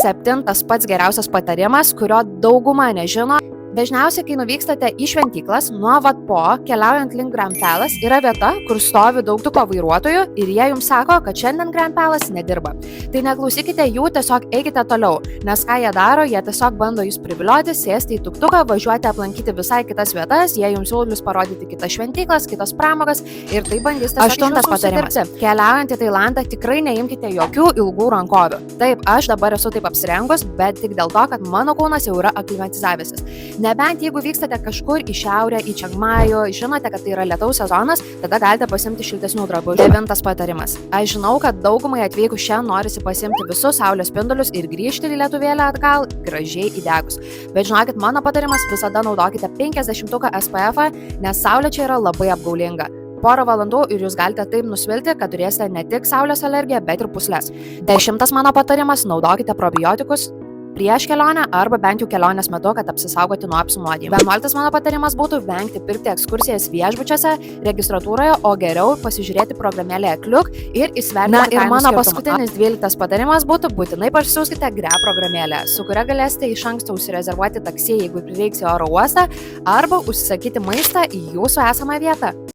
7 pats geriausias patarimas, kurio dauguma nežino. Dažniausiai, kai nuvykstate į šventyklas, nuo Vatpo, keliaujant link Grand Palace, yra vieta, kur stovi daugtuko vairuotojų ir jie jums sako, kad šiandien Grand Palace nedirba. Tai neklausykite jų, tiesiog eikite toliau, nes ką jie daro, jie tiesiog bando jūs privilioti, sėsti į tuktuką, važiuoti aplankyti visai kitas vietas, jie jums siūlys parodyti kitas šventyklas, kitas pramogas ir tai bandys tiesiog 8 patarimas. Keliaujant į Tailandą, tikrai neimkite jokių ilgų rankovių. Taip, aš dabar esu taip apsirengus, bet tik dėl to, kad mano kūnas jau yra aklimatizavęsis. Nebent jeigu vykstate kažkur į šiaurę, į Čiangmajų, žinote, kad tai yra lietaus sezonas, tada galite pasimti šiltesnių drabužių. 9 patarimas. Aš žinau, kad daugumai atvykus šiandien norisi pasimti visus saulės spindulius ir grįžti į lietuvėlę atgal gražiai įdegus. Bet žinokit, mano patarimas visada naudokite 50 SPF, nes saulė čia yra labai apgaulinga. Porą valandų ir jūs galite taip nusvilti, kad turėsite ne tik saulės alergiją, bet ir pūsles. 10 mano patarimas, naudokite probiotikus prieš kelionę arba bent jau kelionės metu, kad apsisaugoti nuo apsinuodijimų. 11 mano patarimas būtų vengti pirkti ekskursijas viešbučiuose, registratūroje, o geriau pasižiūrėti programėlėje Kliuk ir įsvertinti kainų skirtumą. Ir mano paskutinis 12 patarimas būtų būtinai parsisiųskite Grab programėlę, su kuria galėsite iš anksto užsirezervuoti taksi, jeigu prireiks į oro uostą, arba užsisakyti maistą į jūsų esamą vietą.